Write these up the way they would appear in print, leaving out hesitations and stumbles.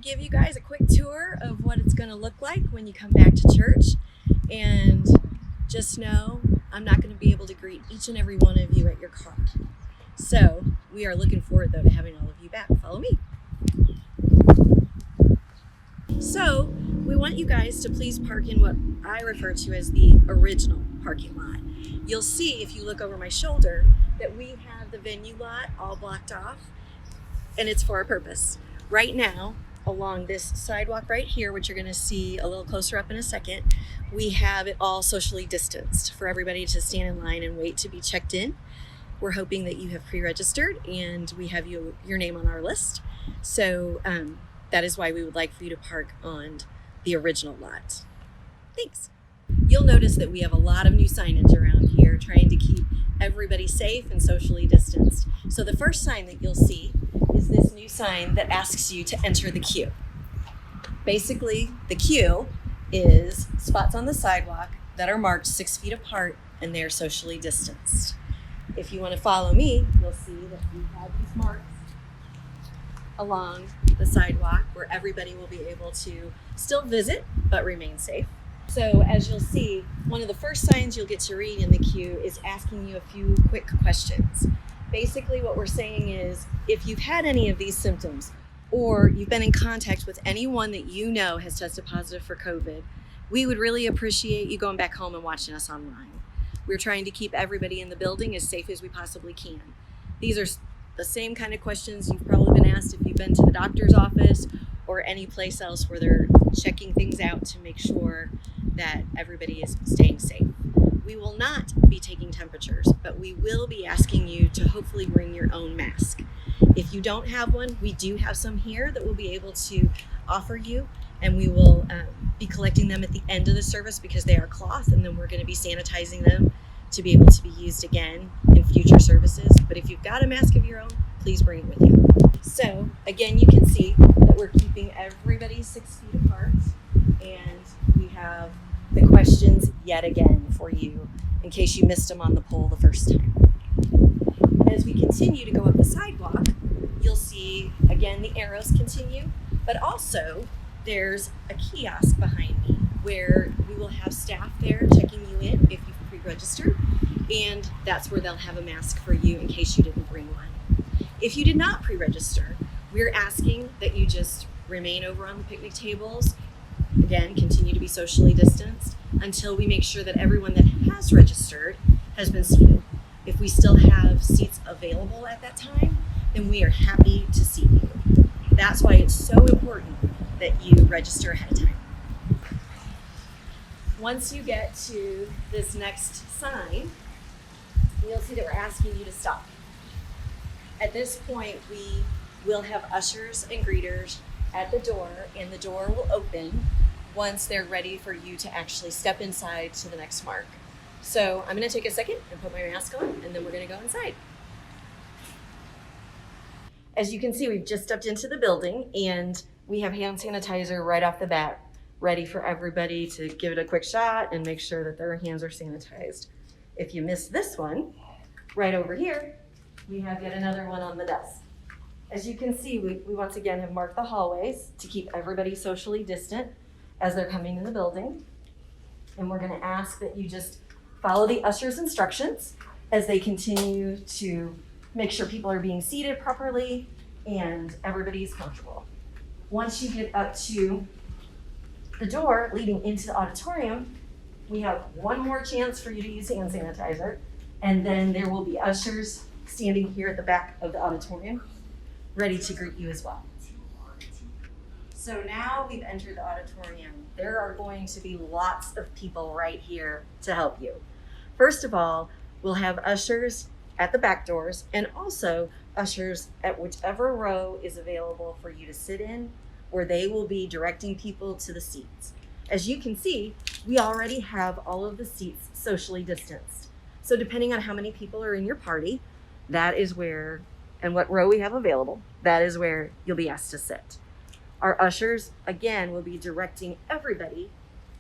give you guys a quick tour of what it's going to look like when you come back to church. And just know I'm not going to be able to greet each and every one of you at your car. So we are looking forward, though, to having all of you back. Follow me. So we want you guys to please park in what I refer to as the original parking lot. You'll see if you look over my shoulder that we have the venue lot all blocked off, and it's for a purpose. Right now, along this sidewalk right here, which you're going to see a little closer up in a second, we have it all socially distanced for everybody to stand in line and wait to be checked in. We're hoping that you have pre-registered and we have your name on our list. So that is why we would like for you to park on the original lot. Thanks. You'll notice that we have a lot of new signage around here trying to keep everybody safe and socially distanced. So the first sign that you'll see is this new sign that asks you to enter the queue. Basically, the queue is spots on the sidewalk that are marked 6 feet apart and they're socially distanced. If you want to follow me, you'll see that we have these marks along the sidewalk where everybody will be able to still visit but remain safe. So as you'll see, one of the first signs you'll get to read in the queue is asking you a few quick questions. Basically what we're saying is, if you've had any of these symptoms or you've been in contact with anyone that you know has tested positive for COVID, we would really appreciate you going back home and watching us online. We're trying to keep everybody in the building as safe as we possibly can. These are the same kind of questions you've probably been asked if you've been to the doctor's office or any place else where they're checking things out to make sure that everybody is staying safe. We will not be taking temperatures, but we will be asking you to hopefully bring your own mask. If you don't have one, we do have some here that we'll be able to offer you, and we will be collecting them at the end of the service because they are cloth, and then we're going to be sanitizing them to be able to be used again in future services. But if you've got a mask of your own, please bring it with you. So again, you can see that we're keeping everybody 6 feet apart, and we have the questions yet again for you in case you missed them on the poll the first time. As we continue to go up the sidewalk, you'll see again the arrows continue, but also there's a kiosk behind me where we will have staff there checking you in if you've pre-registered, and that's where they'll have a mask for you in case you didn't bring one. If you did not pre-register, we're asking that you just remain over on the picnic tables. Again, continue to be socially distanced until we make sure that everyone that has registered has been seated. If we still have seats available at that time, then we are happy to seat you. That's why it's so important that you register ahead of time. Once you get to this next sign, you'll see that we're asking you to stop. At this point, we will have ushers and greeters at the door, and the door will open once they're ready for you to actually step inside to the next mark. So I'm going to take a second and put my mask on, and then we're going to go inside. As you can see, we've just stepped into the building, and we have hand sanitizer right off the bat, ready for everybody to give it a quick shot and make sure that their hands are sanitized. If you missed this one, right over here, we have yet another one on the desk. As you can see, we once again have marked the hallways to keep everybody socially distant as they're coming in the building. And we're going to ask that you just follow the usher's instructions as they continue to make sure people are being seated properly and everybody's comfortable. Once you get up to the door leading into the auditorium, we have one more chance for you to use hand sanitizer, and then there will be ushers standing here at the back of the auditorium ready to greet you as well. So now we've entered the auditorium. There are going to be lots of people right here to help you. First of all, we'll have ushers at the back doors and also ushers at whichever row is available for you to sit in, where they will be directing people to the seats. As you can see, we already have all of the seats socially distanced. So depending on how many people are in your party, that is where, and what row we have available, that is where you'll be asked to sit. Our ushers, again, will be directing everybody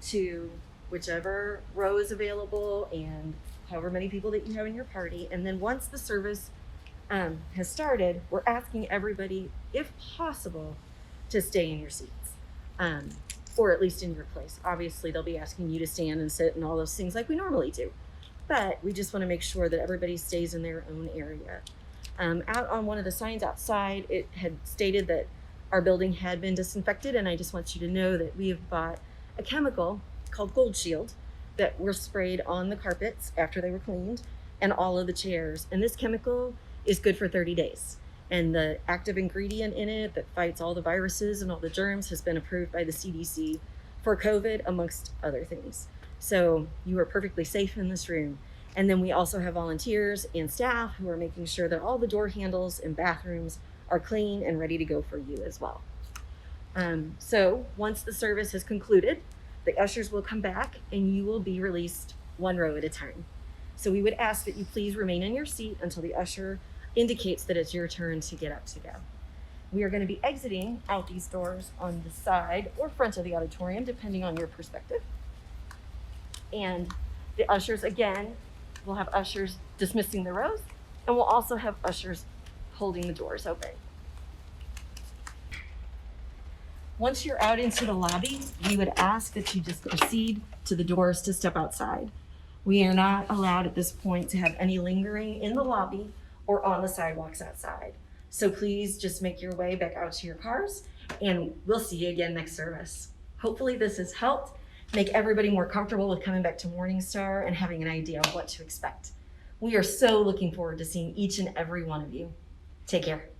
to whichever row is available and however many people that you have in your party. And then once the service has started, we're asking everybody, if possible, to stay in your seats, or at least in your place. Obviously, they'll be asking you to stand and sit and all those things like we normally do, but we just want to make sure that everybody stays in their own area. Out on one of the signs outside, it had stated that our building had been disinfected, and I just want you to know that we have bought a chemical called Gold Shield that were sprayed on the carpets after they were cleaned and all of the chairs. And this chemical is good for 30 days. And the active ingredient in it that fights all the viruses and all the germs has been approved by the CDC for COVID, amongst other things. So you are perfectly safe in this room. And then we also have volunteers and staff who are making sure that all the door handles and bathrooms are clean and ready to go for you as well. So once the service has concluded, the ushers will come back and you will be released one row at a time. So we would ask that you please remain in your seat until the usher indicates that it's your turn to get up to go. We are going to be exiting out these doors on the side or front of the auditorium, depending on your perspective. And the ushers, again, we'll have ushers dismissing the rows, and we'll also have ushers holding the doors open. Once you're out into the lobby, we would ask that you just proceed to the doors to step outside. We are not allowed at this point to have any lingering in the lobby or on the sidewalks outside. So please just make your way back out to your cars, and we'll see you again next service. Hopefully this has helped make everybody more comfortable with coming back to Morningstar and having an idea of what to expect. We are so looking forward to seeing each and every one of you. Take care.